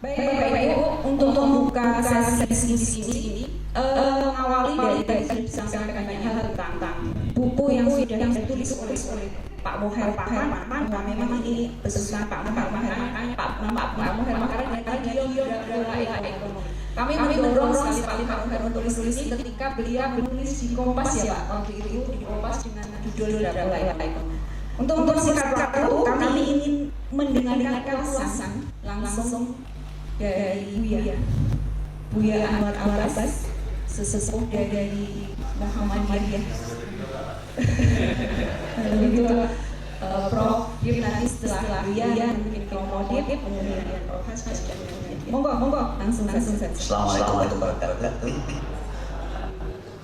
Baik Bapak Ibu, untuk membuka sesi ini mengawali dari disampaikan banyak hal tentang buku yang sudah ditulis oleh Pak Moher Herman, bahwa memang ini besutan Pak Moher Herman, Pak Moher Herman dari Geografi Ekonomi. Kami mendorong sekali Pak Moher menulis ini ketika beliau menulis di Kompas ya Pak, waktu itu di Kompas dengan judul Geografi Ekonomi. Untuk singkat waktu, kami ingin mendengarkan ulasan langsung dari Buya Anwar Abbas, sesepuh dari Muhammadiyah. Lalu itu Prof. nanti setelah Buya mungkin Promotif, kemudian Prof. Hasbas dan kemudian. Monggo langsung saja. Assalamualaikum warahmatullahi wabarakatuh.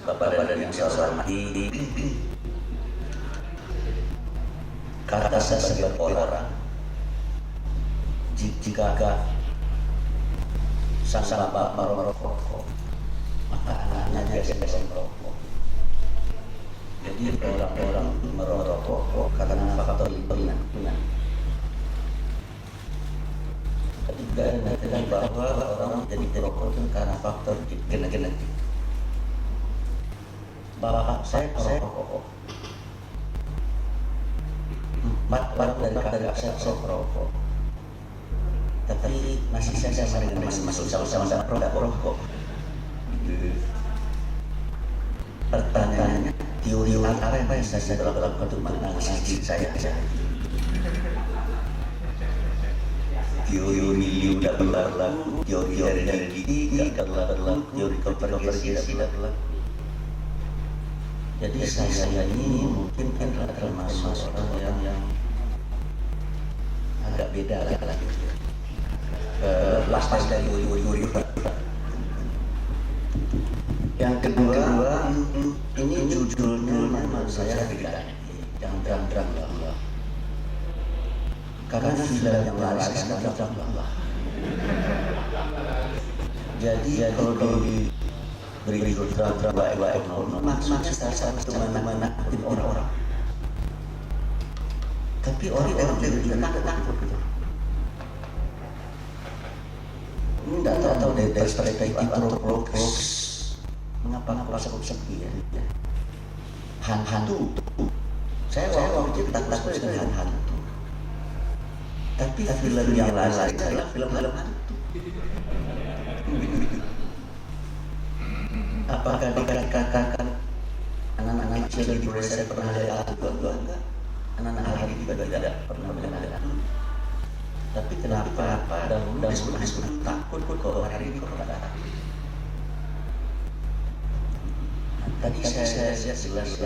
Bapak dan yang saya hormati, kata saya sebagai orang, jika sang bapak merokok, maka anaknya biasa merokok. Jadi orang-orang merokok karena faktor lingkungan. Ketiga mengatakan bahwa orang jadi merokok itu karena faktor genetik. Bapak saya merokok. 4 orang dari kakak saya merokok. Tapi masih saya masih sama-sama perokok. Pertanyaannya, teori apa yang saya lakukan untuk menangani saya? Teori milieu tidak berlaku, teori heredity tidak berlaku, teori konvergensi tidak berlaku. Jadi saya ini mungkin termasuk orang yang agak beda lagi. Lepas dari teori. Yang kedua, ini judulnya memang saya tidak yang terang-terang lah. Karena film yang laris terang lah. Jadi kalau diberi terang-terang baik ekonomi, maksudnya saya itu mana-manakin orang-orang. Tapi orang-orang juga takut gitu. Ini tidak tahu dari perspektif antropologis mengapa sepi ya. Hantu. Saya waktu itu takut dengan hantu. Tapi film yang lain adalah film-film hantu. Apakah dikatakan anak-anak kecil di desa pernah lihat hantu? Enggak. Anak-anak hari juga tidak pernah melihat hantu. Tapi kenapa dahulu takut kalau hari ini kok ada? Tadi saya jelas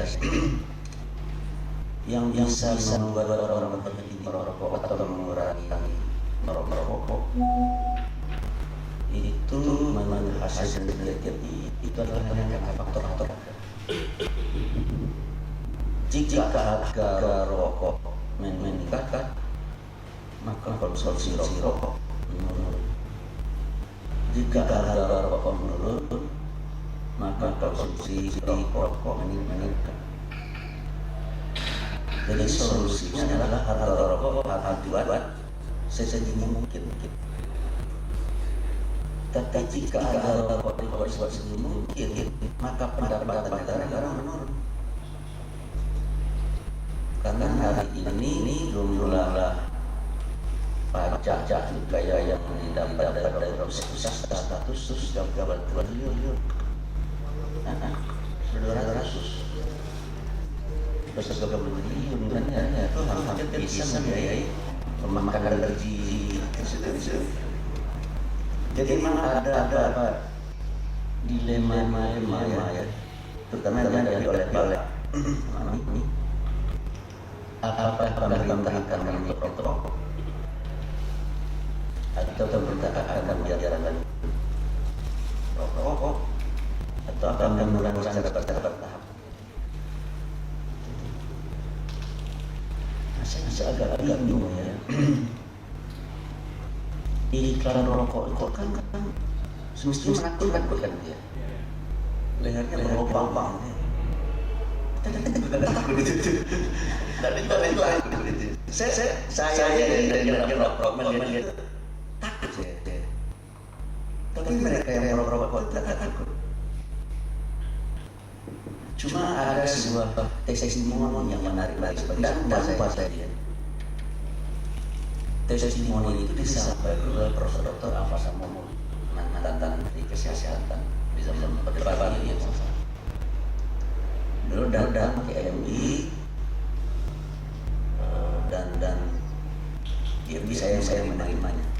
yang bisa membuat orang berhenti merokok atau mengurangi merokok itu memang hasil penelitian itu adalah hanya faktor-faktor. Jika harga rokok meningkat, maka konsumsi rokok menurun. Jika harga rokok menurun, maka konsumsi rokok meningkat. Jadi solusinya adalah harga rokok harus dibuat sesegini mungkin. Tapi jika harga rokok dibuat sesegini mungkin, maka pendapatan negara menurun. Karena hari ini jumlah pajak gaya yang didapat dari pusat status sudah berapa triliun? 230 triliun kan ya, itu hampir bisa membiayai memakan energi. Jadi memang ada dilema ya, terutama yang dihadapi oleh ini. Apakah pemerintah akan menutup rokok? Atau pemerintah akan menjalankan rokok? Atau akan mengurangi secara bertahap? Saya agak bingung ya. Iklan rokok kan semestinya menakutkan dia. Lehernya berlubang. Saya dari rokok melihat takut saya. Tapi mereka yang merokok tidak takut. Cuma ada sebuah testimoni yang menarik dan saya dia. Testimoni itu disampaikan oleh Profesor Dr. Alfa Samomo, mantan Menteri Kesehatan di zaman Orde Baru yang beliau datang ke MUI dan dia saya menerimanya.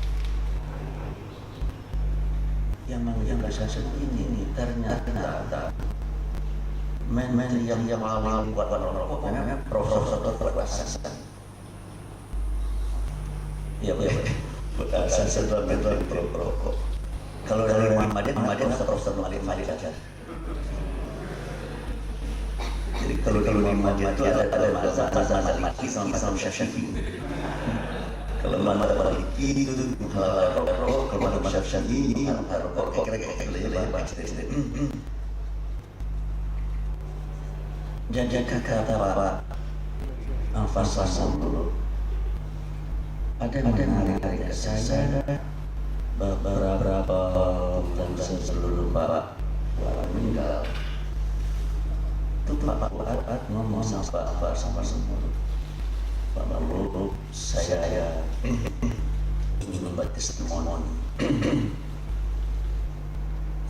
Yang saya ini ternyata men yang paling kuat rokok namanya Profesor Dr. Hasan. Iya. Hasan setelah mentor rokok. Kalau dari Muhammadiyah Profesor Muhammad saja. Jadi kalau di Muhammadiyah itu ada mazhab Maliki sama mazhab Syafi'i. Kalau mazhab Maliki itu halal rokok, kalau mazhab Syafi'i halal rokok. Kira-kira baca. Jadi kata Pak Alfa Samomo ada menarik saya beberapa bulan sebelum Pak meninggal itu Pak Fuad ngomong sama Pak Alfa Samomo, Pak Lalu saya ingin membuat testimoni.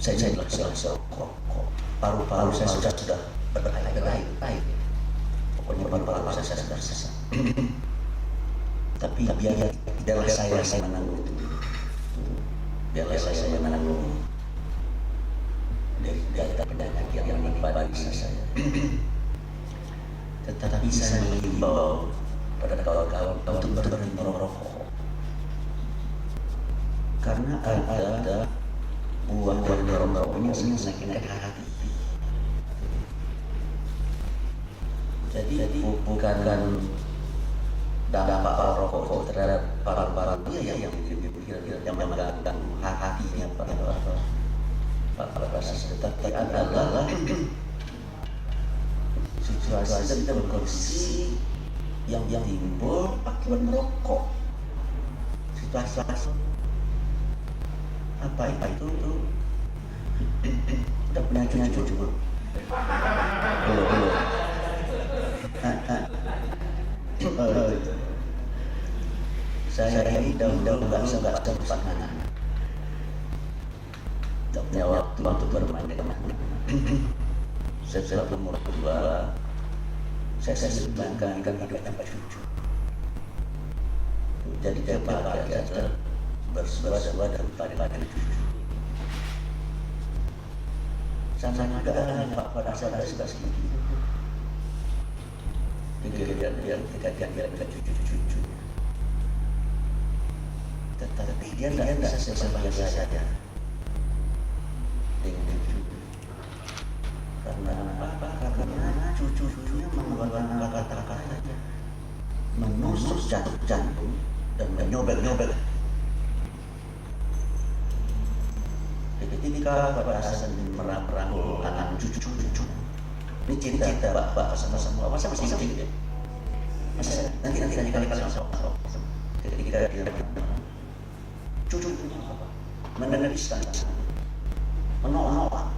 Saya rokok paru-paru saya sudah berair. Pokoknya paru-paru saya sudah sesak. Tapi biarlah saya menanggung itu. Biarlah saya menanggung dari penyakit yang menimpa diri saya. Tetapi saya mengimbau pada kawan-kawan untuk berhenti merokok. Karena ada buah dari rokoknya yang menyakitkan hati. Jadi bukan dampak rokok terhadap para dia yang mengganggu hatinya para pasien, tetapi adalah situasi dan kondisi yang timbul akibat merokok. Situasi apa itu? Udah punya cucu belum? Saya ini dahulu nggak sempat anak. Tak punya waktu untuk bermain dengan anak. Setelah umur 2, saya sumbangkan hidup tanpa cucu. Jadi bahagia bersua daripada cucu. Sama juga Pak pada saat sudah segitu. Dia cucu. Tetapi dia tidak bisa sebagai saja dengan cucu. Karena apa? Karena cucu-cucunya mengeluarkan kata-kata menusuk jantung dan menyobek. Ketika Bapak Hasan merangkul anak cucu. Ini cinta Bapak sama-sama. Masa masih cinta? Masa nanti kali-kali sama-sama. Ketika dia cucu meneriskan, menolak.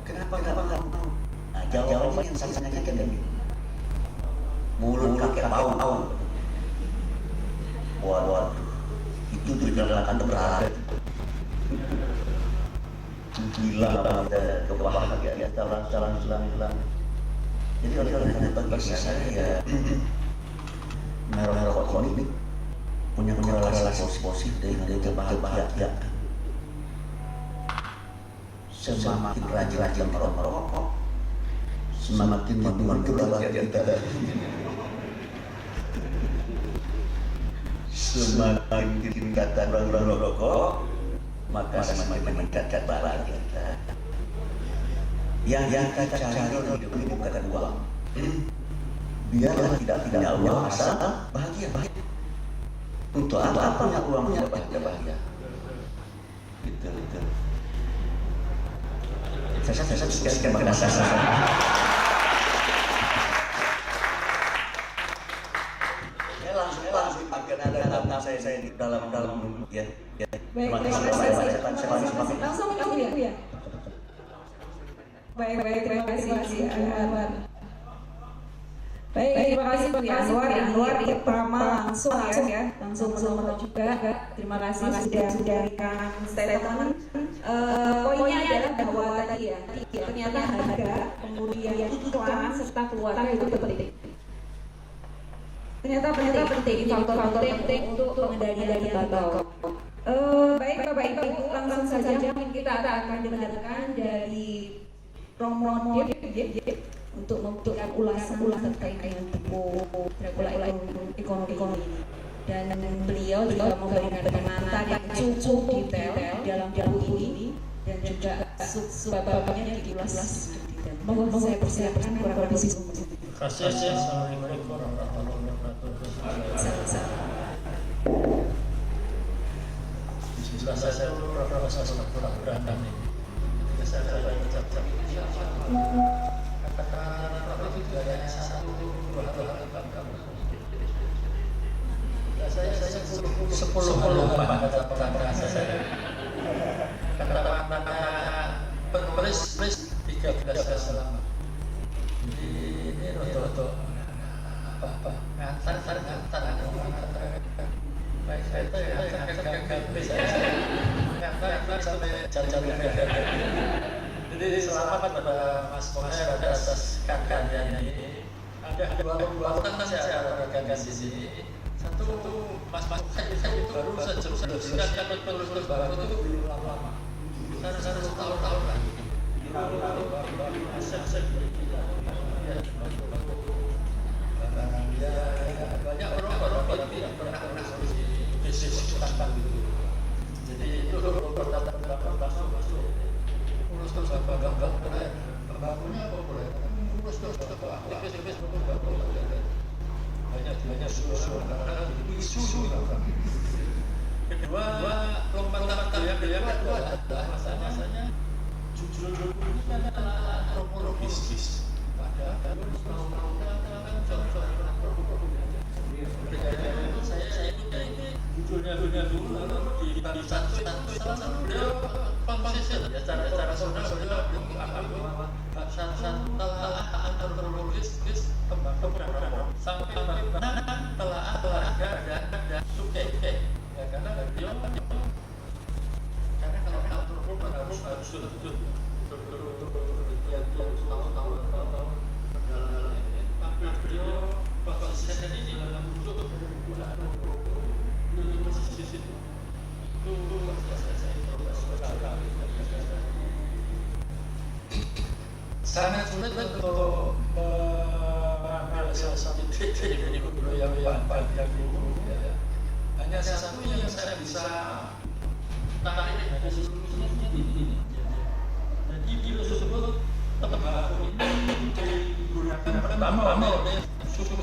Kenapa nggak mau? Nah, jawabannya yang sangat menyakitkan. Mulut kakek bau. Waduh, itu dilakukan berat. Gila kebahagiaan jalan hilang. Jadi oleh karena bagi saya ya merokok ini punya korelasi positif dengan kebahagiaan. Semakin rajin merokok, semakin kebahagiaan kita. Semakin tingkatan merokok, maka semakin meningkatkan bahagia kita. Yang kita cari hidup ini bukan uang. Biarlah tidak punya uang asal bahagia. Untuk apa punya uang tidak bahagia? Gitu. Saya sekian makasih. Langsung akan ada menganggap saya di dalam ya. Baik, Terima kasih. langsung itu ya. Baik, terima kasih Anwar. Baik, terima kasih Pak Anwar pertama langsung nomor juga. Terima kasih sudah memberikan statement. Poinnya adalah bahwa tadi ya, ternyata harga, kemudian iklan serta keluarga itu penting. Ternyata penting faktor penting untuk pengendalian tembakau. Baik Bapak Ibu, langsung saja mungkin kita akan dengarkan dari Romo untuk memberikan ulasan terkait dengan buku ekonomi ini. Dan beliau juga memberikan pengantar yang cukup detail dalam buku ini dan juga sebab-sebabnya diulas detail. Mohon saya persilakan kurang lebih 10 menit. Terima kasih. Assalamualaikum warahmatullahi wabarakatuh. Bismillah, saya kurang berani. Saya ucapkan kata-kata itu tidak hanya satu dua hal. Saya 10 kata-kata saya. Kata-kata penulis 13 selama. Jadi ini untuk apa? Ngantar. Baik, jadi selamat pada Mas Moher atas karyanya ini. Ada dua orang saya akan di sini. Satu Mas Moher itu baru saja kan terus baru itu belum lama. Harus tahun lagi. Banyak orang yang tidak pernah bisnis tanpa gitu. Jadi itu masuk urus terus apa bangunnya apa boleh urus terus aktivis banyak susu isu kedua lompat yang kedua adalah masanya jujur ini adalah kronologis pada saya ini judulnya dulu lalu di satu beliau konsisten ya cara saudara antar kronologis sampai telah ada suke ya karena beliau karena kalau antropolog harus tahun dalam ini tapi beliau konsisten ini dalam bentuk sangat sulit untuk mengambil satu titik dari buku yang panjang dulu. Hanya satu yang saya bisa tarik dari seluruhnya ini. Jadi bila tersebut tembakau ini digunakan pertama oleh susu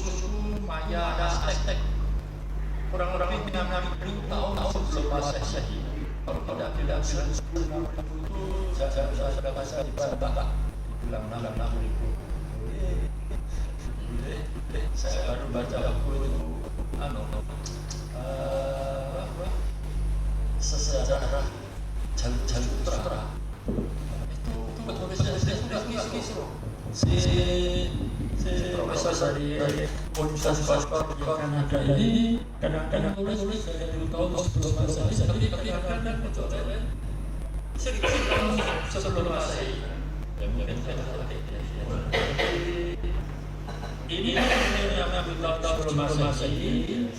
Maya dan Aztec. Orang-orang ini belum tahu sebelum Masehi. Kalau tidak bilang 1960 itu saya sudah baca di Batak bilang 6000. Saya baru baca buku itu sejarah jalur utara. Itu penulisnya sudah kisru. Si profesor dari Universitas Paspor di Kanada ini kadang-kadang tulis dari tahun sebelum Masehi, tapi kadang-kadang sedikit sebelum Masehi. Ini yang tahun sebelum Masehi.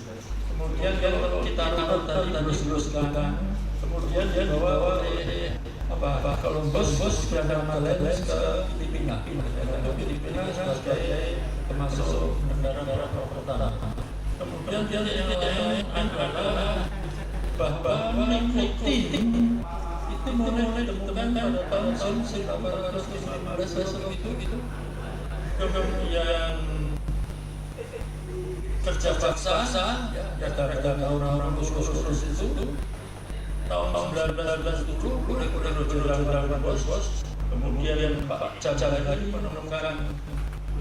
Kemudian kalau kita taruh tadi terus belakang, kemudian dia dibawa oleh Columbus berada Malaysia ke Filipina. Filipina sebagai termasuk negara-negara pertama. Kemudian dia yang lain adalah bahwa mengikuti itu mulai ditemukan pada tahun 1815 itu. Kemudian kerja paksa ada orang-orang kurus itu tahun 1970 kuliah bos. Kemudian Pak Jaja lagi menemukan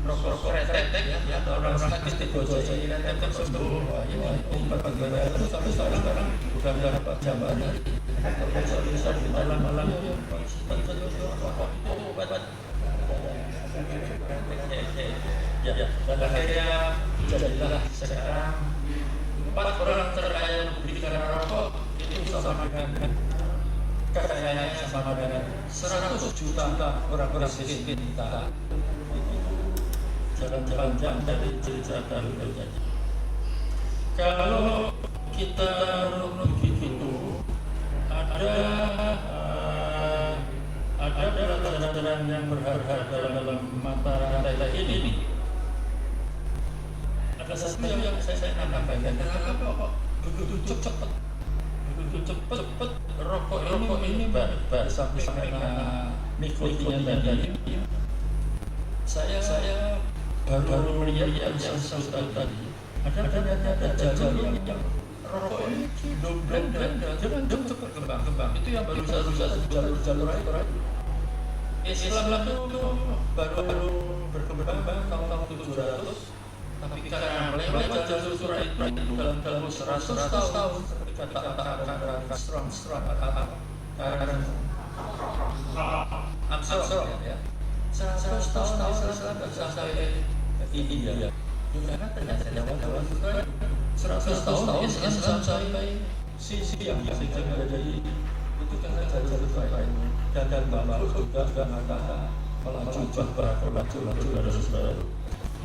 rokok kretek ya, orang sakit di bocor ini kan sembuh. Wah, ini bagaimana itu sampai sekarang bukan dapat jabatan. Bisa di malam-malam ya, dan akhirnya jadilah sekarang 4 orang terkaya negeri karena rokok itu sama dengan kekayaannya sama dengan 100 juta orang-orang miskin kita. Jalan-jalan dari cerita terjadi. Kalau kita menurut gitu, ada pelajaran yang berharga dalam mata rantai ini. Ada sesuatu yang saya namakan, kenapa kok begitu cepat rokok ini sampai nikotinnya tadi. Saya baru melihat yang satu tadi. Ada jalur yang rokok ini blend jangan cepat kembang. Itu yang baru satu jalur itu. Islam itu baru berkembang tahun 700. Tapi karena melewati jalur itu dalam 100 tahun seperti kata strong karena Armstrong ya 100 tahun sampai India. Karena ternyata dalam 100 tahun Islam sampai sisi yang jadi itu karena jalur dan bagus juga mengatakan melaju saudara.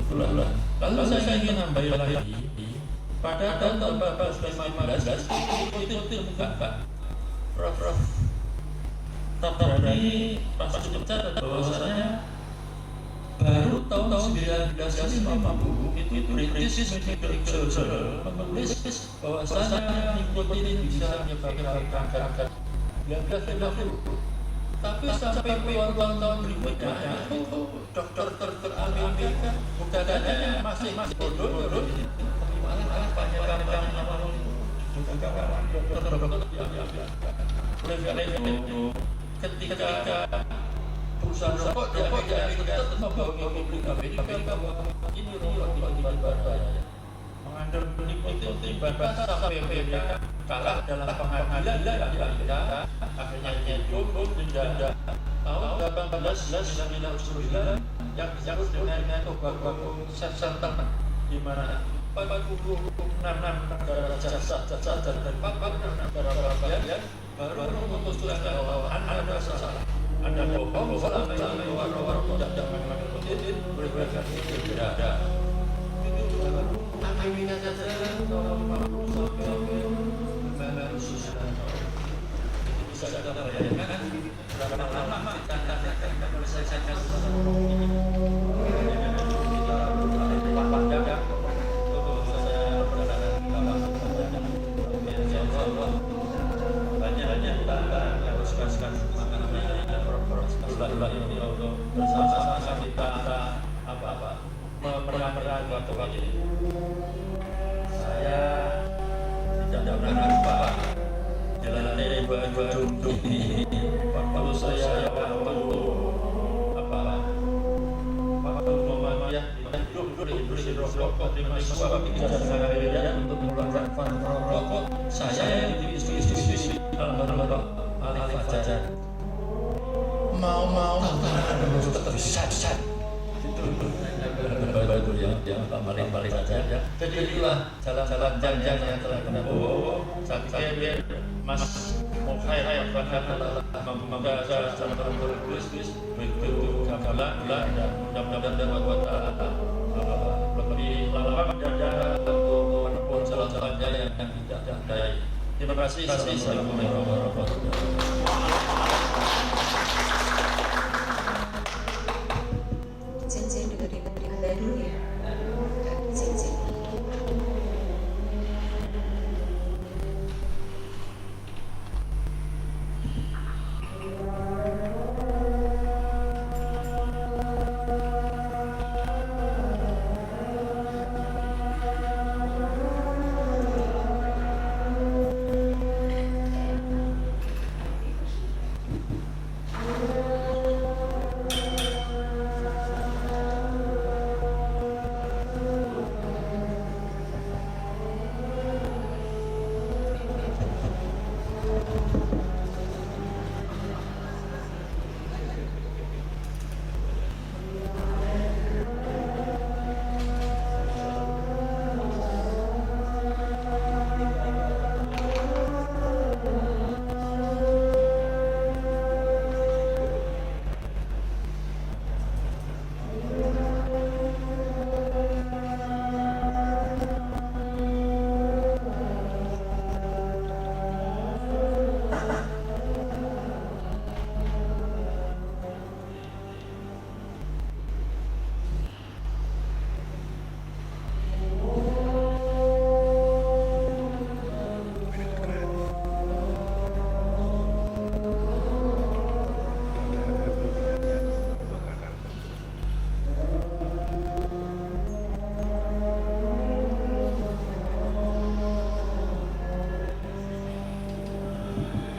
Itulah. Lalu saya ingin nambahin lagi pada tahun 1415 itu bukan Prof. Tapi pas dicatat bahwasanya baru tahun 1950 itu British Medical Journal menulis bahwasanya nikotin bisa menyebabkan kanker 1950. Tapi sampai puluhan tahun berikutnya itu dokter Amerika bukan hanya masih bodoh, tapi malah banyak ketika perusahaan rokok di Amerika tetap membawa publik Amerika bahwa ini rokok tiba-tiba berbahaya, mengandung nikotin berbahaya sampai mereka kalah dalam pengadilan di Amerika. Akhirnya dihukum denda tahun 1899 yang disebut dengan tobacco settlement, di mana 46 negara jasa dan 46 negara bagian baru memutuskan bahwa Anda salah, Anda bohong selama ini bahwa rokok tidak mengandung nikotin, berbeda tidak ada. Itu Amerika saja tahun 50 sampai 1900 bisa ada bayangkan berapa lama kita menyelesaikan ini. Banyak sekali makanan ini untuk bersama-sama kita memerangi waktu ini. Saya tidak pernah lupa jalan dari Bandung ini waktu saya waktu Muhammadiyah industri rokok di mahasiswa dan untuk mengeluarkan rokok saya di istri Alif Fajar mau tetap bisa itu yang balik saja ya. Jadi itulah jalan-jalan yang telah kena bawa. Saya pikir Mas Mokhay membaca jalan tulis begitu gambaran dan mudah-mudahan buat lebih lama dan untuk menempuh jalan-jalannya yang tidak ada. Terima kasih. Assalamualaikum warahmatullahi wabarakatuh.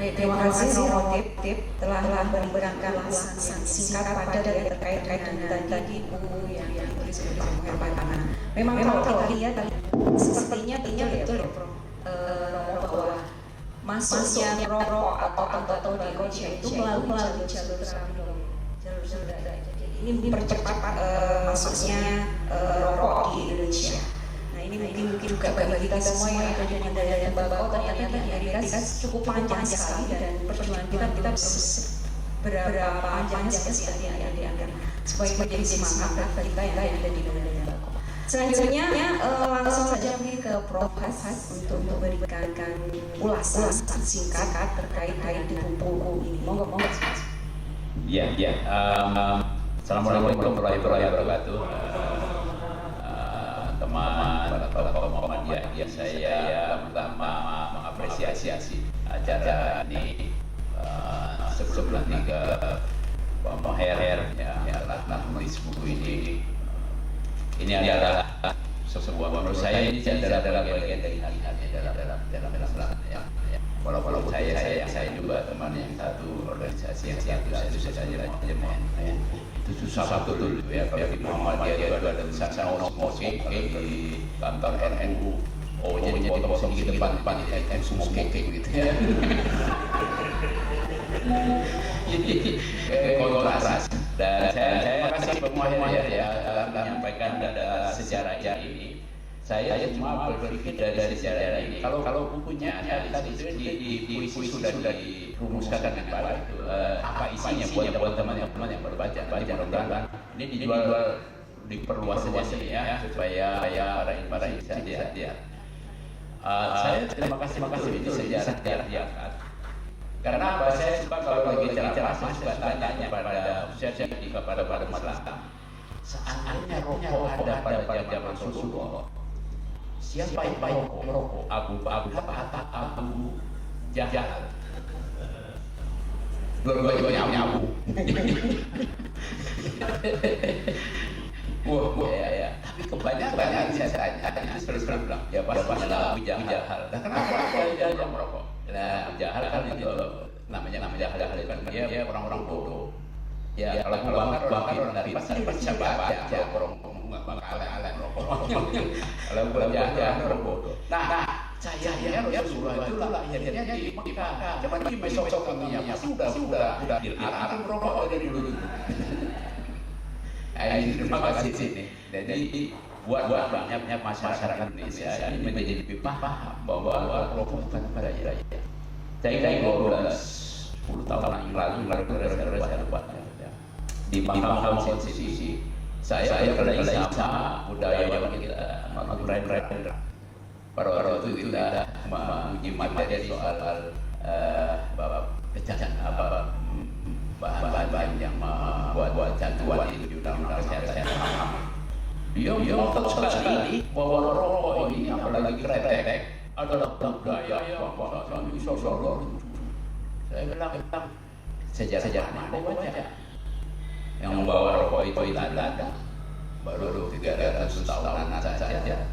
Baik, terima kasih Romo Tip telah memberikan ulasan singkat padat dan terkait dengan tadi buku yang ditulis oleh Romo Herpatana. Memang kalau kita lihat sepertinya betul Romo bahwa masuknya rokok atau ganja itu melalui jalur dada. Jadi ini mempercepat masuknya rokok di Indonesia. Ini mungkin juga bagi kita semua yang ada dengan daya tembakau, ternyata di Amerika cukup panjang sekali dan perjuangan kita berapa panjang seperti yang dianggap supaya menjadi semangat bagi kita yang ada di daya tembakau. Selanjutnya langsung saja mungkin ke Prof Has untuk memberikan ulasan singkat terkait dengan buku ini. Monggo. Ya. Assalamualaikum warahmatullahi wabarakatuh. Teman tokoh Muhammadiyah, saya pertama mengapresiasi acara ini sebelum nanti ke Pak Moher yang telah menulis buku ini. Ini adalah sebuah, menurut saya ini adalah bagian dari hal-hal dalam ya. Walaupun saya juga teman yang satu organisasi yang satu saja itu susah betul ya, kalau di Muhammadiyah itu ada tulisan no smoking di kantor NU, O-nya di posisi di depan NU smoking gitu ya. Jadi kontras. Dan saya kasih pemuahan ya dalam menyampaikan sejarah ini. Saya cuma berpikir dari sejarah ini. Kalau bukunya tadi itu di puisi sudah dirumuskan dengan baik itu. Apa isinya buat teman-teman yang berbaca mudah-mudahan ini dijual diperluas saja ya supaya para bisa lihat. Saya terima kasih itu sejarah diangkat. Karena apa? Saya suka kalau lagi ceramah saya suka tanya kepada masyarakat. Seandainya rokok ada pada zaman Rasulullah, siapa yang merokok? Abu Jahal. Dua-duanya Abu. Ya. Tapi kebanyakan yang saya tanya itu sering bilang, ya pasti Abu Jahal. Nah, kenapa dia merokok? Nah, Abu Jahal kan itu namanya Jahal kan dia orang-orang bodoh. Ya kalau bakar dari pasti bisa baca orang bakalan rokok. Kalau Jahal orang bodoh. Nah, saya Rasulullah itu lahirnya di Mekah. Coba di Mesopotamia pasti sudah dilarang rokok dari dulu. Terima kasih sini. Jadi buat banyaknya masyarakat Indonesia ini menjadi lebih paham bahwa rokok bukan pada raya. Saya 10 tahun yang lalu saya buat di Mahkamah Konstitusi. Saya berkaitan sama budaya kita, keren. Pada waktu itu kita menguji materi soal bahan-bahan yang membuat cantuan itu di undang-undang kesehatan. Dia ngotot sekali bahwa rokok ini apalagi kretek adalah budaya bangsa Indonesia. Saya bilang sejarah mana baca yang membawa rokok itu ada baru 300 tahunan saja.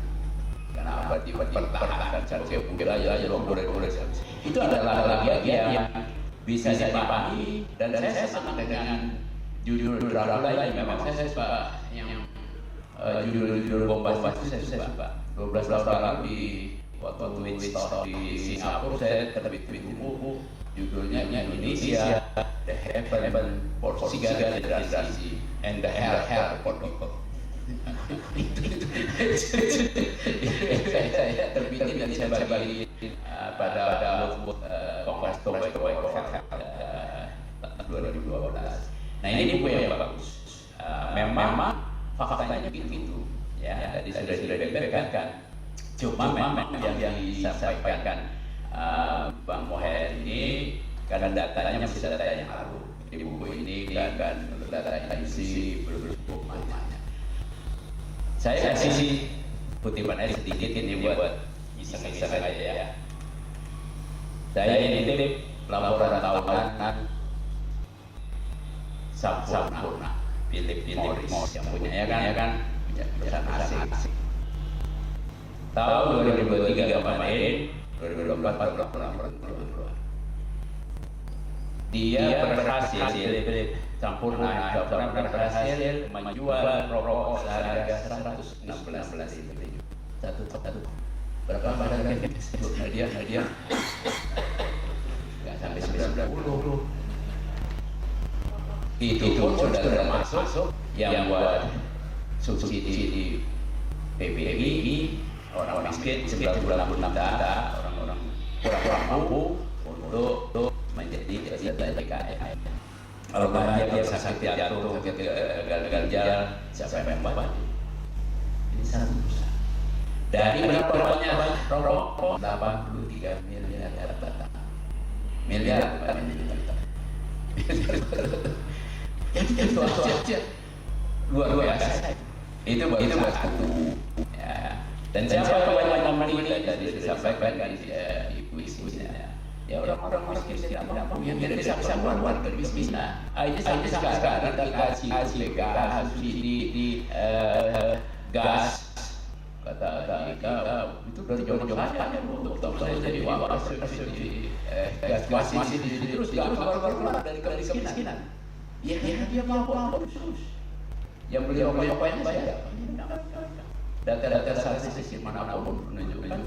Kenapa dipertahankan saja budaya boleh itu adalah bagian yang bisa dipahami dan saya senang dengan judul drama lain. Memang saya suka yang judul bombastis itu saya suka. 12 tahun lalu di waktu Windsor di Singapura saya terbit buku judulnya Indonesia The Heaven for Tiga Generasi and the Hell for People. Saya terbitin dan saya bagi pada Kongres 2012. Nah ini buku yang bagus. Memang faktanya begitu ya, tadi sudah dibeberkan. Cuma memang yang disampaikan Bang Moher ini karena datanya masih data yang baru di buku ini kan data isi belum banyak. Saya kasih kutipan sedikit ini buat iseng-iseng aja ya. Saya nitip laporan tahunan Sampurna Philip Morris yang punya kan perusahaan asing. Tahun 2023 kemarin, 2024 baru dia berhasil berhasil menjual rokok seharga 116 ribu satu berapa harganya dia nggak sampai 90. Itu pun sudah termasuk yang buat subsidi PBI orang miskin 96 juta, orang-orang kurang mampu untuk menjadi peserta JKN. Kalau dia sakit jantung, sakit gagal ginjal, siapa yang membantu? Ini satu perusahaan. Dari berapa banyak rokok? 83 miliar batang. Miliar. Jadi itu aja luar biasa. Itu baru satu. Ya. Dan siapa yang membeli tadi disampaikan di ibu-ibunya. Ya orang-orang miskin tidak mampu yang tidak bisa keluar dari kemiskinan. Ini sampai sekarang dikasih gas, subsidi gas. Kata kita itu dari jauh-jauh saja untuk saya jadi waras subsidi gas masih terus keluar dari kemiskinan. Ya dia mampu khusus. Yang beli apa-apa saya. Data statistik manapun menunjukkan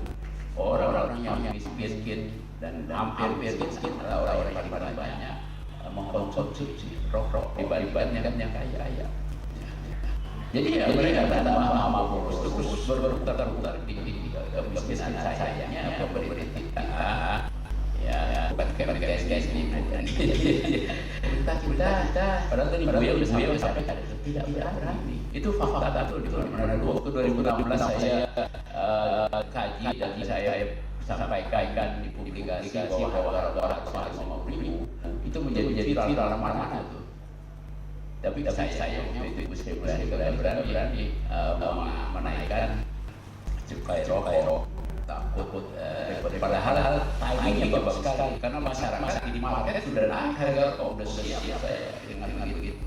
orang-orang yang miskin dan hampir miskin adalah orang yang paling banyak mengkonsumsi rokok dibandingkan yang kaya. Jadi ya mereka tidak mampu terus berputar-putar di kemiskinan. Sayangnya pemerintah ya bukan guys ini kita padahal tadi beliau sampai tidak berani. Itu fakta betul. Waktu 2016 saya kaji dan saya sampaikan di publikasi bahwa harga 150.000 itu menjadi viral mana-mana tuh. Tapi saya itu mesti berani menaikkan cukai rokok. Takut padahal timingnya bagus sekali karena masyarakat di market sudah naik harga rokok, sudah siap saya dengan gitu.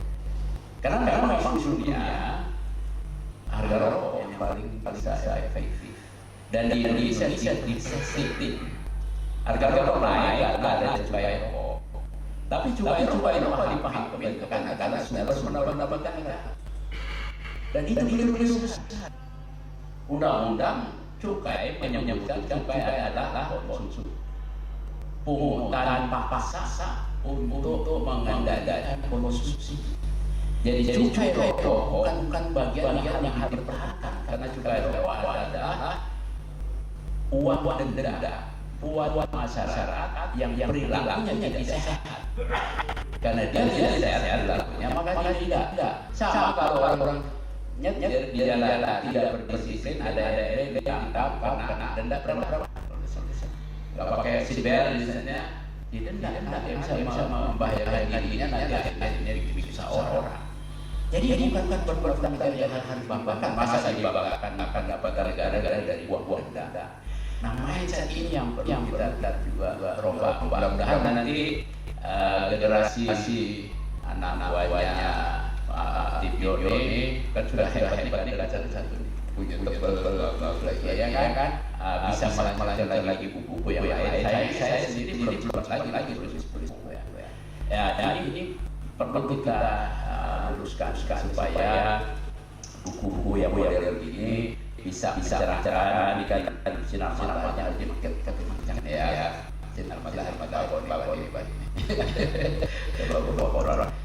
Karena memang dunia harga rokok yang paling bisa efektif dan di Indonesia di harga rokok naik karena ada cukai rokok. Tapi cukai rokok dipahami karena sumber pendapatan negara dan itu belum undang-undang cukai menyebutkan cukai adalah konsumsi pungutan paksa untuk mengendalikan konsumsi. Jadi cukai rokok bukan bagian yang harus diperhatikan karena cukai rokok adalah uang denda buat masyarakat yang perilakunya tidak sehat. Karena dia tidak sehat perilakunya, makanya tidak sama kalau orang nyetir di jalan tidak berdisiplin, ada ditangkap kena denda berapa? Nggak pakai seatbelt misalnya, didenda yang bisa membahayakan dirinya nanti akhirnya bisa orang. Jadi bukan perbuatan yang harus dibanggakan, masa dibanggakan akan dapat gara-gara dari uang denda. Nah mindset ini yang kita juga rombak. Mudah-mudahan nanti generasi anak buahnya Tibio ini kan sudah hebat satu punya tebel lagi ya kan bisa melanjutkan lagi buku-buku yang lain. Saya sendiri belum lagi tulis buku ya. Dan ini perlu kita luruskan supaya buku-buku yang model ini bisa cerah-cerah dikatakan sinar matanya macam ya sinar mata ini.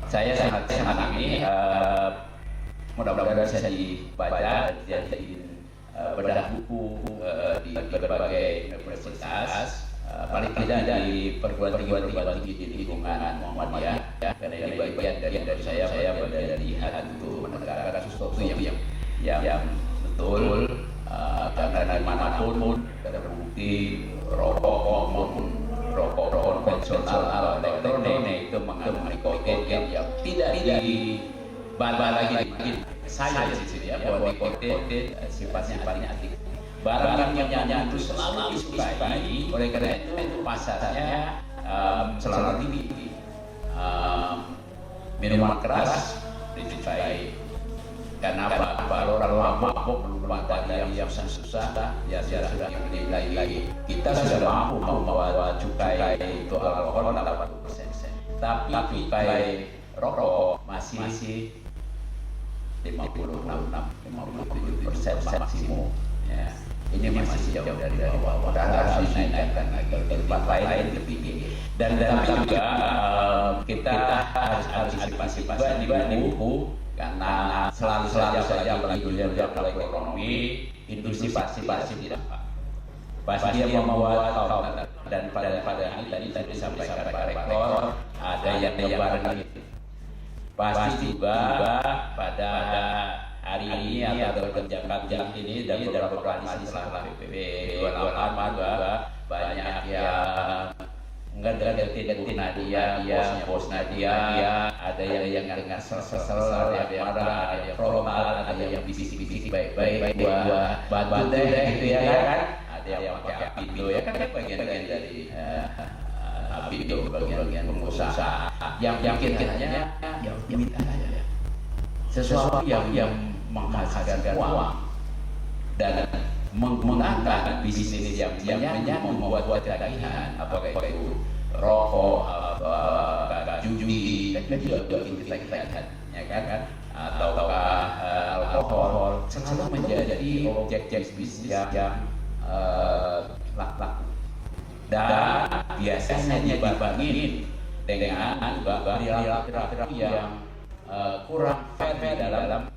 Saya sangat ini mudah-mudahan bisa dibaca jadi bedah buku di berbagai universitas, paling tidak di perguruan tinggi di lingkungan Muhammadiyah karena ini bagian dari saya pada lihat untuk menegakkan sesuatu yang betul karena dimanapun terbukti rokok maupun rokok konvensional elektronik itu mengandung nikotin yang tidak dibantah lagi saya di sini ya bahwa nikotin sifatnya paling aktif. Barang yang itu selalu disukai, oleh karena itu pasarnya selalu tinggi. Minuman keras disukai. Karena kalau orang mabuk rumah yang susah ya sudah dinilai lagi. Kita sudah mampu membawa cukai itu alkohol 80%. tapi cukai rokok masih 56-57% maksimum. Ya. Ini masih jauh dari bawah. Harus dinaikkan lagi ke tempat lain lebih tinggi. Dan juga kita harus antisipasi di buku karena selalu saja apalagi dunia ekonomi, industri pasti tidak pasti dia membuat dan pada hari tadi disampaikan Pak Rektor ada yang bareng pasti juga pada hari ini atau jam ini dan beberapa kali setelah PPB 28 juga banyak yang ngedeketin Nadia, bos Nadia, ada yang dengar sesel, ada yang marah, ada yang formal, ada yang bisik-bisik baik-baik buat bantu deh gitu ya kan, ada yang pakai apindo ya kan bagian dari apindo bagian pengusaha yang bikinnya ya minta aja sesuatu yang menghasilkan uang dan menggunakan bisnis yang membuat ketagihan, apakah itu rokok, judi, dan juga bikin ketagihan, ya kan? Ataukah alkohol selalu menjadi objek bisnis yang laku. Dan biasanya dibandingin dengan perilaku yang kurang fair dalam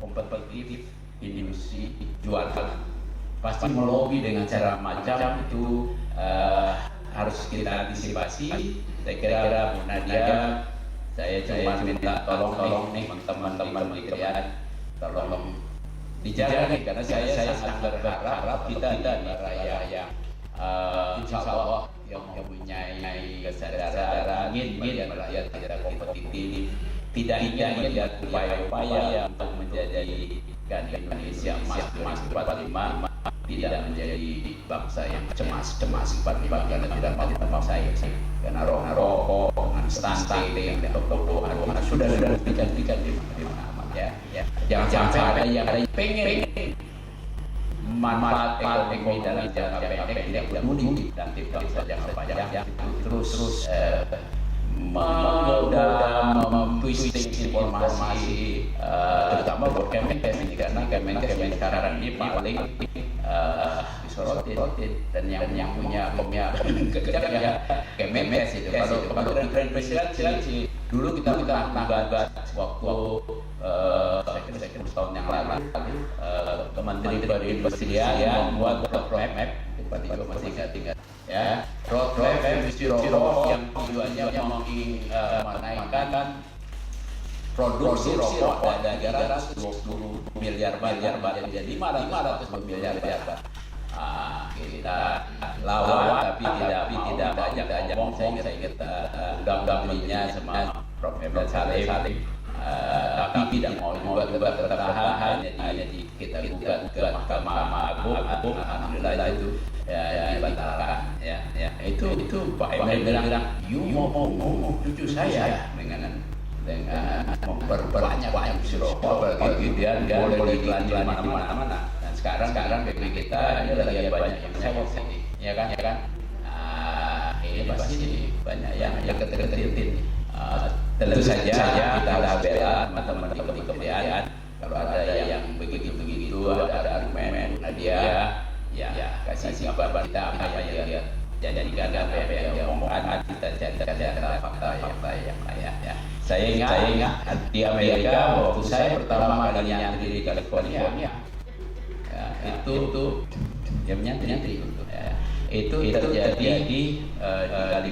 kompetitif industri jualan. Pasti melobi dengan cara macam itu harus kita antisipasi. Saya kira Bu Nadia, saya cuma minta tolong nih teman-teman di Krian, tolong dijaga nih karena saya sangat berharap kita negara yang insya Allah yang mempunyai kesadaran ingin melihat rakyat kita kompetitif, tidak ingin melihat upaya-upaya untuk menjadikan Indonesia emas 45 tidak menjadi bangsa yang cemas karena tidak mau bangsa yang karena rokok dengan stunting dan toko sudah dibuktikan di mana-mana ya. Jangan sampai ada yang pengen manfaat ekonomi dalam jangka pendek tidak peduli dan tidak jangka panjang terus menggoda, memtwisting informasi, terutama buat Kemenkes ini karena Kemenkes sekarang ini paling disorotin dan yang punya kejam ya Kemenkes itu. Kalau Kementerian Presiden dulu kita bahas waktu saya tahun yang lalu Kementerian Perindustrian membuat roadmap tadi juga masih ingat ya roadmap industri rokok yang tujuannya menaikkan produksi rokok dari 320 miliar baht menjadi 500 miliar baht. Kita lawan tapi tidak banyak ngomong. Saya ingat undang-undangnya sama Prof. Emil Salim tapi tidak mau juga tertahan jadi kita gugat ke Mahkamah Agung. Alhamdulillah itu dibatalkan ya itu Pak Emil bilang you mau cucu saya dengan memperbanyak industri rokok kemudian boleh iklan di mana-mana dan sekarang BP kita ini lagi banyak yang sewa sini ya kan ini pasti banyak yang keterketin. Tentu saja kita harus bela teman-teman di Kementerian kalau ada yang begitu ada argumen Nadia ya kasih kabar kita apa yang jadikan apa yang omongan kita cari fakta yang layak ya. Saya ingat di Amerika waktu saya pertama kali nyantri di California ya, itu yang nyantri itu terjadi di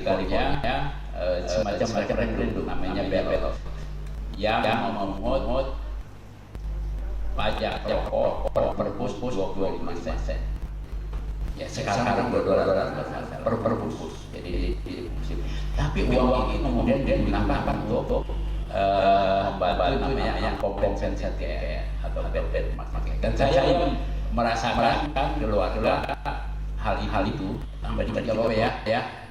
California ya, semacam referendum namanya ballot yang memungut pajak rokok per bus 25 sen. Ya sekarang $2 per bus. Jadi tapi uang ini kemudian digunakan untuk membantu namanya kompensasi atau bed market. Dan saya merasakan keluar hal itu tambah dibagi ya.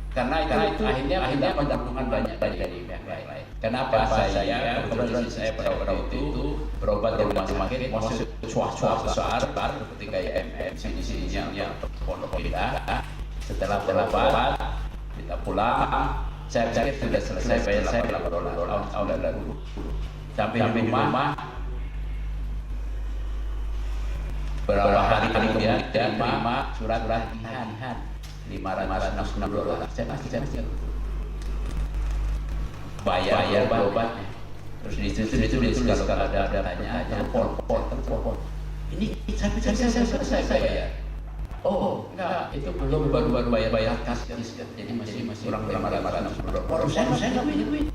Karena itu akhirnya menguntungkan banyak dari pihak lain. Kenapa saya kebetulan saya pada waktu itu berobat di rumah sakit masuk cuaca besar ketika sini-sininya pondok kita. Setelah berobat kita pulang Saya pikir sudah selesai bayar $8 tahun lalu. Sampai di rumah berapa hari kemudian terima surat tagihan $566. Saya masih bayar obatnya. Terus di situ kalau ada tanya telepon. Ini saya bayar. Oh, enggak, itu belum baru bayar kas. Jadi masih kurang $566. Saya enggak punya duit.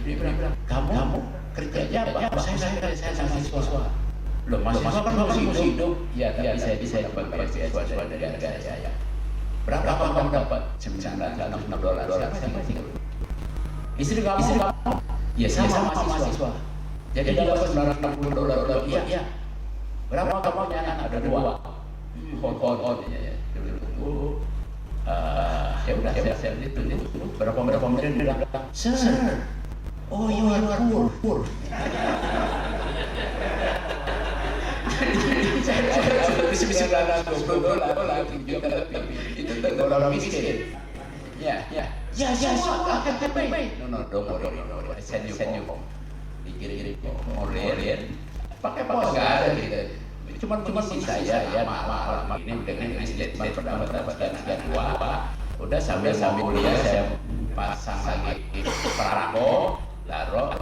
Dia bilang, kamu kerjanya apa? Saya mahasiswa. Loh, mahasiswa kan masih hidup. Ya, tapi saya dapat beasiswa dari negara saya. Berapa kamu dapat? $966. Istri kamu? Ya, sama mahasiswa. Jadi dapat $960. Iya. Berapa kamu nyanyi? Ada 2. Ya udah, saya itu berapa menit dia bilang, sir, oh you are poor. Saya bisa $920 itu orang miskin. Ya, akan pay. No, don't worry. I send you home. Dikirim online, pakai pos nggak ada gitu. Cuman saya ya malam ini dengan statement pendapatan sekian dua, udah sambil kuliah saya pasang lagi perangko, laro,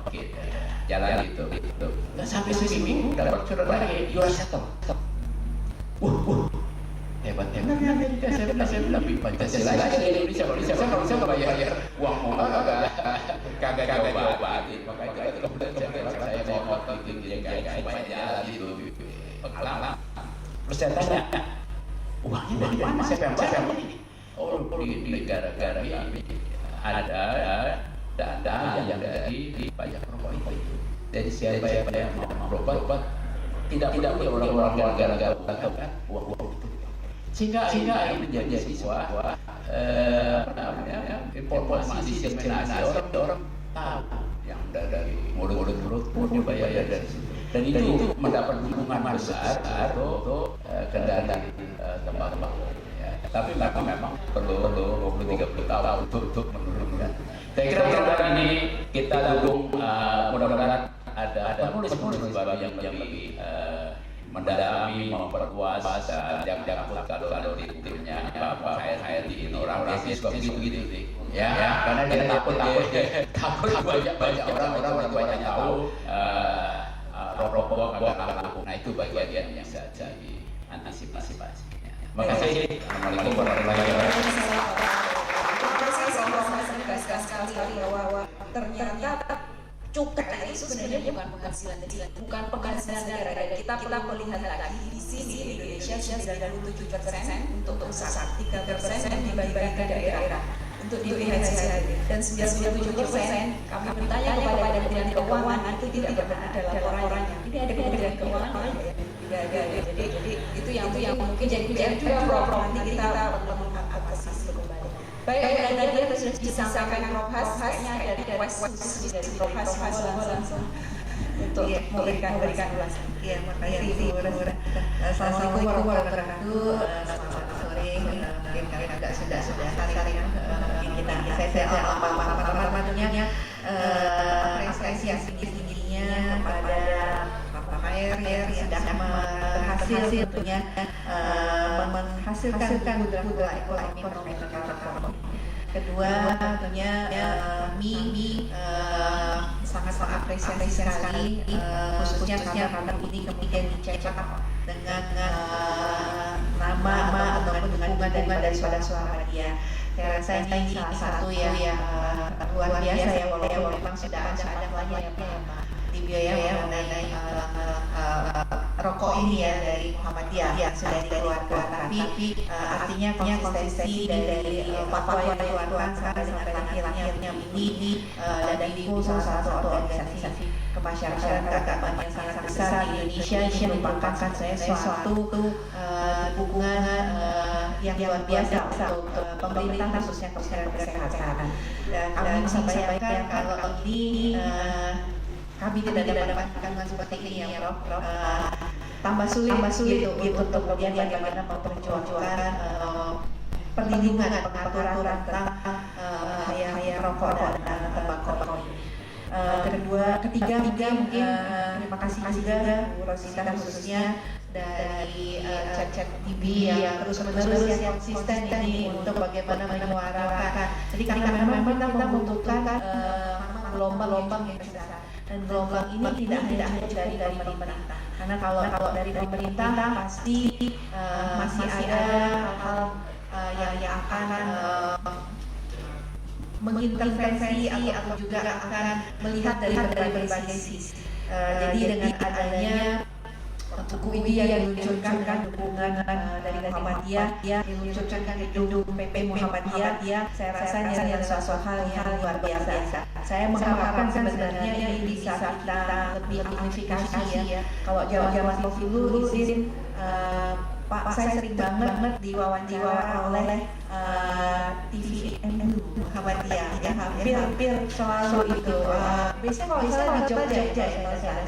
jalan gitu. Nggak sampai seminggu dapat surat lagi, you are settled. Hebat. Saya bilang Pancasila di Indonesia kalau saya nggak bayar uang mau kagak coba. Makanya saya mau bikin supaya jalan gitu. Pengalaman. Terus saya tanya, uangnya dari mana? Siapa yang ini? Oh, di negara-negara kami ada dana yang dari pajak rokok itu. Jadi siapa yang mau berobat tidak punya orang-orang negara kan uang itu. Sehingga ini menjadi siswa informasi diseminasi orang tahu yang dari mulut dibayar dari situ. Dan itu mendapat dukungan besar untuk kendaraan tembakau. Ya. Tapi memang perlu 20-30 tahun untuk menurunkan. Saya kira ini kita dukung, mudah-mudahan ada penulis baru yang lebih mendalami, memperluas, yang kalau di timnya apa kayak di orang suka begitu ya, karena dia takut banyak orang banyak tahu rokok agak laku. Nah itu bagian yang bisa jadi antisipasi. Terima kasih. Assalamualaikum warahmatullahi wabarakatuh. Terima kasih sekali bahwa ternyata cukai itu sebenarnya bukan penghasilan negara. Kita melihat lagi di sini di Indonesia 97% untuk usaha, 3% dibagi-bagikan daerah untuk di PHC dan 97% kami bertanya kepada Kementerian Keuangan itu tidak pernah ada laporannya. Ini ada Kementerian Keuangan tidak ada. Jadi itu yang mungkin jadi PR juga nanti kita perlu mengatasi kembali. Baik, tadi sudah disampaikan Prof. Has, kayaknya ada request khusus dari Prof. Has langsung untuk memberikan ulasan. Iya, makasih Bu. Assalamualaikum warahmatullahi wabarakatuh. Selamat sore. Mungkin kalian agak sudah saling saya apa-apanya apresiasi tingginya kepada Pak Khair yang sudah berhasil tentunya menghasilkan putra ekonomi pertama. Kedua tentunya Mi sangat apresiasi sekali khususnya karena ini kemudian dicetak dengan nama ataupun dukungan dari saudara-saudara dia. Saya rasa ini salah satu yang luar biasa ya, walaupun memang sudah ada banyak dibiayai mengenai rokok ini ya dari Muhammadiyah yang sudah dikeluarkan, tapi artinya konsistensi dari fatwa yang dikeluarkan sampai lahirnya ini dan itu salah satu organisasi kemasyarakatan keagamaan yang sangat besar di Indonesia. Ini merupakan suatu dukungan yang luar biasa untuk pemerintah khususnya kesehatan. Dan kami sampaikan kalau ini kami tidak mendapatkan seperti ini ya Prof. Tambah sulit gitu untuk kemudian bagaimana memperjuangkan perlindungan pengaturan tentang bahaya rokok dan tembakau. Ketiga mungkin terima kasih juga Bu Rosita khususnya dari Chat TV yang terus-menerus yang konsisten ini untuk bagaimana menyuarakan. Jadi karena memang kita membutuhkan gelombang yang besar, dan gelombang ini tidak hanya dari pemerintah. Karena kalau dari pemerintah pasti masih ada hal yang akan mengintervensi atau juga akan melihat dari berbagai sisi. Jadi dengan adanya buku ini yang diluncurkan dukungan dari Muhammadiyah, diluncurkan di gedung PP Muhammadiyah, saya rasa ini suatu hal yang luar biasa. Saya mengharapkan sebenarnya ini bisa kita lebih amplifikasi ya. Kalau zaman dulu izin Pak, saya sering banget diwawancara oleh TV Muhammadiyah, ya hampir selalu itu. Biasanya kalau saya di Jogja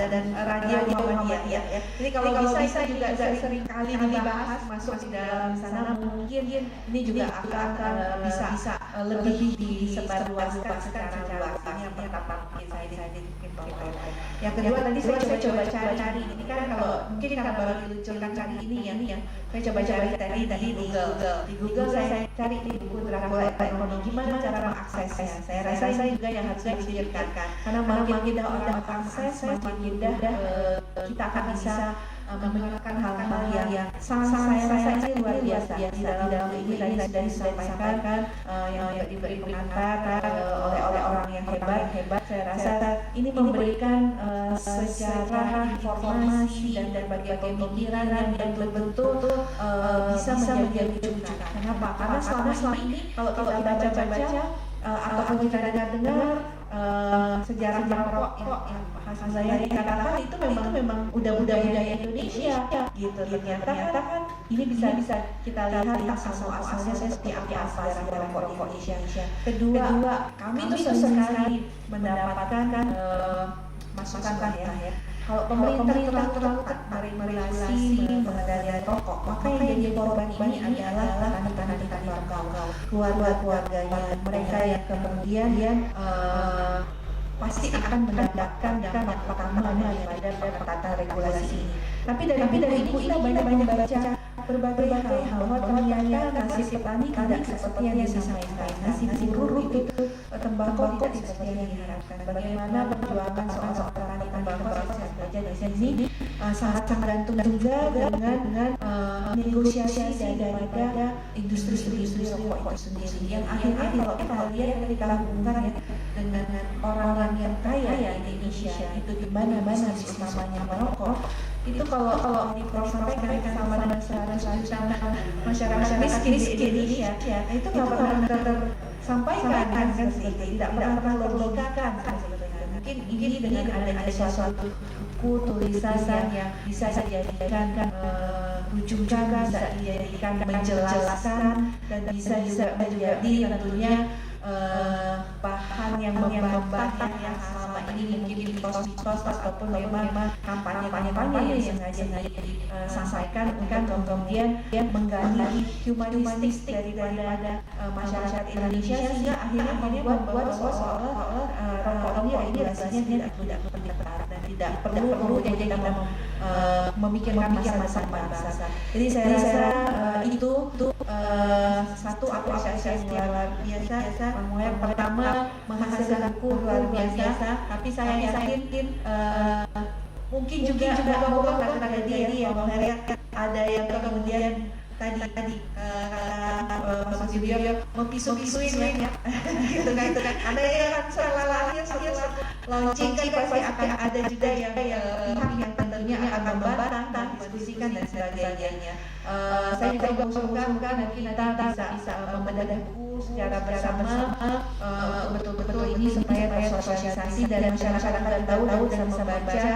dan radio Muhammadiyah. Jadi kalau bisa juga sering kali dibahas masuk di dalam sana, mungkin ini juga akan bisa lebih disebarluaskan secara luas. Ini yang pertama mungkin saya yang kedua tadi saya coba cari ini kan kalau mungkin karena baru diluncurkan kali ini ya. Saya coba cari tadi di Google saya cari di buku Dracula Ekonomi gimana cara mengaksesnya. Saya rasa saya juga yang harus dipikirkan karena makin mudah orang mengakses, makin mudah kita akan bisa menemukan hal-hal yang sangat saya rasa luar biasa di dalam ini tadi sudah disampaikan yang diberi pengantar oleh orang yang hebat. Saya rasa ini memberikan sejarah, informasi dan berbagai pemikiran yang betul-betul bisa menjadi rujukan. Kenapa? Karena selama ini kalau kita baca atau kita dengar sejarah merokok yang hasil saya dikatakan itu memang udah budaya Indonesia gitu. Ternyata kan ini bisa kita lihat asal-asalnya seperti apa sejarah merokok di Indonesia. Kedua, kami tuh sering sekali mendapatkan masukan ya. Kalau pemerintah terlalu ketat meregulasi pengendalian rokok, maka yang jadi korban ini adalah petani tembakau, keluarga-keluarganya, mereka yang kemudian pasti akan mendapatkan dampak pertama daripada tata regulasi ini. Tapi dari buku ini banyak membaca berbagai hal bahwa ternyata nasib petani tidak seperti yang disampaikan. Nasib buruh itu tembakau tidak seperti yang diharapkan. Bagaimana perjuangan seorang petani tembakau saya belajar di sini sangat tergantung juga dengan negosiasi daripada industri rokok itu sendiri. Yang akhirnya kalau kita lihat ketika hubungan dengan orang-orang yang kaya di Indonesia itu di mana-mana utamanya merokok. Itu kalau di Prof sampaikan sama dengan 100 juta masyarakat miskin di Indonesia, itu nggak pernah tersampaikan kan seperti tidak pernah logikakan sebetulnya. Mungkin ini dengan adanya suatu buku tulisan yang bisa dijadikan rujukan, bisa dijadikan menjelaskan dan bisa juga menjadi tentunya bahan yang membantah yang selama ini mungkin mitos ataupun memang kampanye yang sengaja disampaikan untuk kemudian menggali humanistik daripada masyarakat Indonesia sehingga akhirnya membuat seolah-olah rokok ini rasanya tidak perlu dan tidak perlu jadi kita memikirkan masa bangsa. Jadi saya rasa itu satu apresiasi luar biasa. Yang pertama menghasilkan buku luar biasa, tapi saya yakin mungkin juga beberapa kata dia yang melihat ada yang kemudian tadi Mas Sugio mempisu-pisuin ya gitu kan ada yang kan setelah launching kan pasti akan ada juga yang pihak yang tentunya akan membantah, diskusikan dan sebagainya. Saya juga mengusulkan nanti kita bisa membedah buku secara bersama betul-betul ini supaya tersosialisasi dan masyarakat tahu dan bisa membaca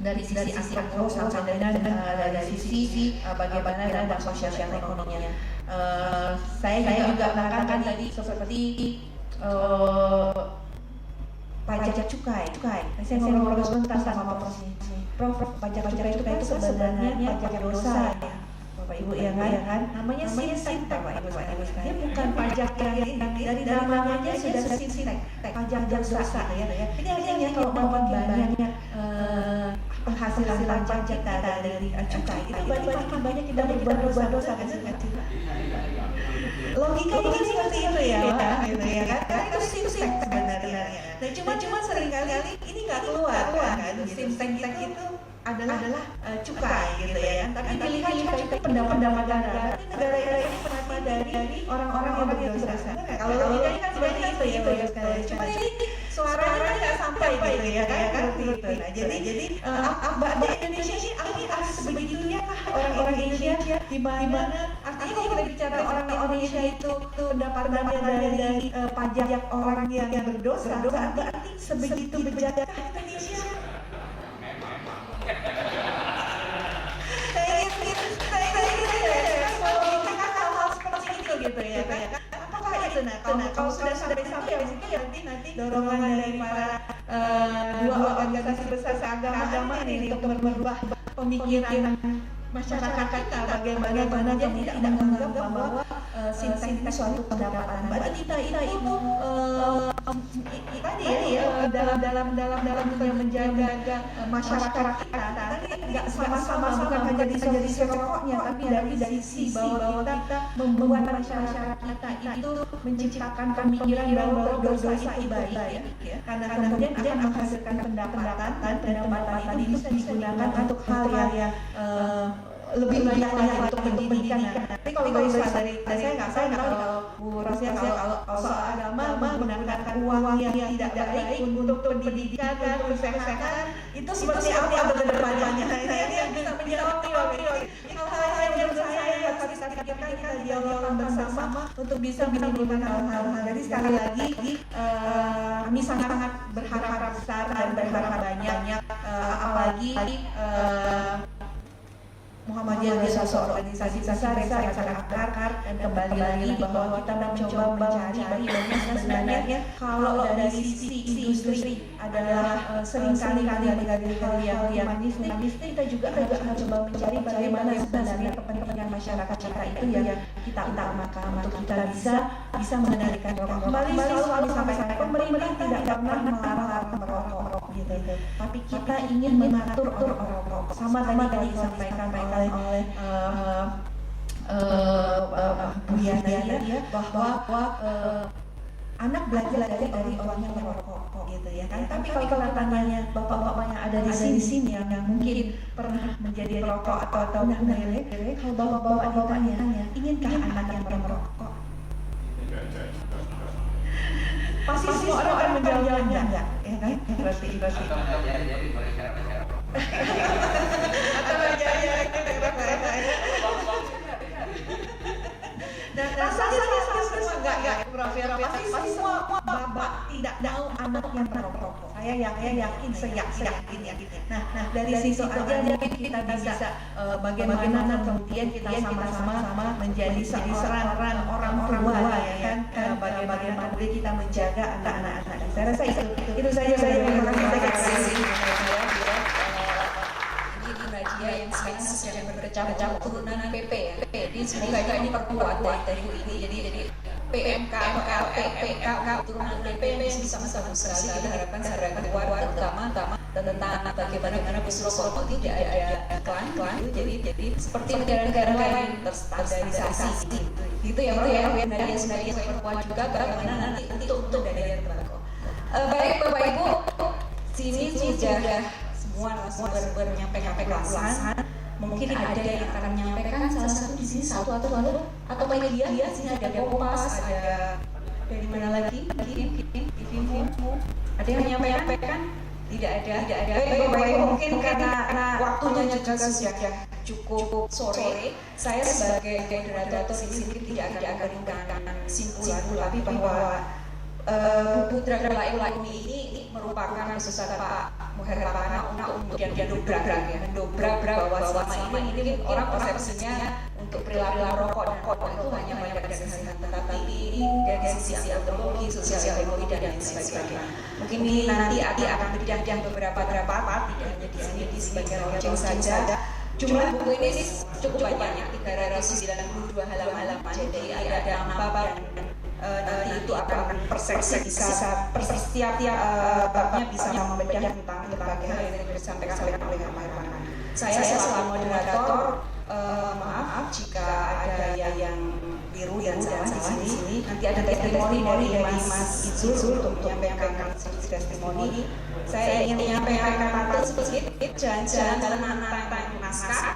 dari sisi aspek sampai dengan dari sisi bagaimana dampak sosial ekonominya. Saya juga mengatakan tadi seperti pajak cukai. Saya ngobrol sebentar sama Prof. Pajak cukai itu sebenarnya pajak dosa ya. Bapak Ibu ya kan, namanya sintek Bapak Ibu sekalian. Dia bukan pajak yang ini, dari namanya sudah sintek, pajak dosa ya. Jadi artinya kalau makin banyak penghasilan pajak kita dari cukai itu makin banyak kita berbuat dosa kan. Logikanya kan seperti itu ya, gitu ya kan? Karena itu sintek sebenarnya. Nah cuma seringkali ini nggak keluar kan, sintek itu adalah cukai gitu ya. Tapi pilihan cukai pendapatan negara. Negara ini penghasilan dari orang-orang yang berdosa. Kalau logikanya kan seperti itu ya sekali. Cuma ini suaranya nggak sampai gitu ya kan? Seperti itu. Nah jadi di Indonesia ini akhirnya sebegitunya orang Indonesia di mana artinya kalau kita bicara orang Indonesia itu pendapatannya dari pajak orang yang berdosa, berarti sebegitu bejatkah Indonesia? Gitu ya kan? Apakah itu kalau sudah sampai mungkin nanti dorongan dari para dua organisasi besar seagama ini untuk merubah pemikiran masyarakat kita bagaimana tidak menganggap bahwa sintek itu suatu pendapatan. Berarti kita itu tadi ya dalam kita menjaga masyarakat kita tadi nggak sama-sama bukan hanya dari sisi rokoknya tapi dari sisi bahwa kita membuat masyarakat kita itu menciptakan pemikiran bahwa dosa itu baik ya. Karena kemudian akan menghasilkan pendapatan dan pendapatan itu bisa digunakan untuk hal yang lebih banyak lagi untuk pendidikan. Tapi kalau dari saya nggak kalau Bu Rosia kalau soal agama menggunakan uang yang tidak baik untuk pendidikan dan kesehatan itu seperti apa ke depannya? Ini yang bisa menjawab hal-hal yang menurut saya harus kita pikirkan, kita dialogkan bersama untuk bisa menimbulkan hal-hal. Jadi sekali lagi kami sangat berharap besar dan berharap banyak apalagi Muhammadiyah adalah suatu organisasi besar yang sangat akar dan kembali lagi bahwa kita mencoba mencari bagaimana sebenarnya kalau dari sisi industri adalah seringkali menjadi hal yang humanis, kita juga mencoba mencari bagaimana sebenarnya kepentingan masyarakat kita itu yang kita utamakan untuk kita bisa mengendalikan rokok. Kembali selalu sampaikan pemerintah tidak pernah melarang merokok gitu. Tapi kita ingin mengatur orang rokok. Sama tadi disampaikan oleh Bu Yana ya bahwa anak belajar dari orang yang merokok gitu ya kan. Tapi kalau tanya bapak-bapak yang ada di sini yang mungkin pernah menjadi perokok atau menelek, kalau bapak-bapak ditanya inginkah anak yang merokok? Pasti semua orang akan menjawab enggak, ya kan? Berarti atau dan rasanya semua enggak pasti semua bapak tidak mau anak yang merokok. Saya yakin seyakin. Nah dari situ aja mungkin kita bisa bagaimana kemudian kita sama-sama menjadi seorang orang tua ya kan, bagaimana kita menjaga anak-anak. Saya rasa itu saja. Terima kasih. Yang sekarang sedang berkecamuk turunan PP ya. Jadi semoga ini perkuat dari ini. Jadi PMK, PK turunan PP bisa bagus sekali. Kita harapkan secara kuat terutama tentang bagaimana Busroso tidak ada iklan. Jadi seperti negara-negara lain terstandarisasi. Gitu ya Pak ya. Dari yang sebenarnya perkuat juga bagaimana nanti untuk dari tembakau. Baik Bapak Ibu, sini sudah semua narasumber menyampaikan ulasan. Mungkin ada yang akan menyampaikan salah satu di sini satu atau media di sini ada Kompas, ada dari mana lagi? Info. Ada yang menyampaikan? Tidak ada. Baik, mungkin karena waktunya juga sudah cukup sore. Saya sebagai moderator di sini tidak akan memberikan simpulan, tapi bahwa Putra Ulaumi ini merupakan sesuatu Pak Muher Lapana untuk yang mendobrak bahwa selama ini orang persepsinya untuk perilaku rokok itu hanya banyak dari kesehatan, tetapi ini dari sisi antropologi, sosial ekonomi dan lain sebagainya. Mungkin ini nanti akan berbincang beberapa part, tidak hanya di sini di sebagai launching saja. Jumlah buku ini cukup banyak, 392 halaman. Jadi ada bab dan nanti itu akan persepsi bisa setiap babnya bisa membedah tentang berbagai hal yang disampaikan oleh Herman. Saya selaku moderator, maaf jika ada yang biru dan salah di sini. Nanti ada testimoni dari Mas Izul untuk menyampaikan testimoni. Saya ingin menyampaikan sedikit jalan-jalan dalam menantang naskah.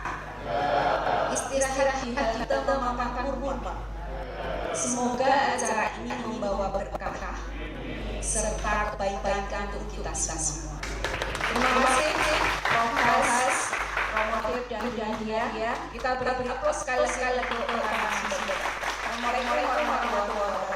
Istirahat di halte memakan kurma, Pak. Semoga acara ini membawa berkah serta kebaikan untuk kita semua. Terima kasih, Prof. Romotif dan dia. Kita beri aplaus sekali lagi untuk Assalamualaikum warahmatullahi wabarakatuh.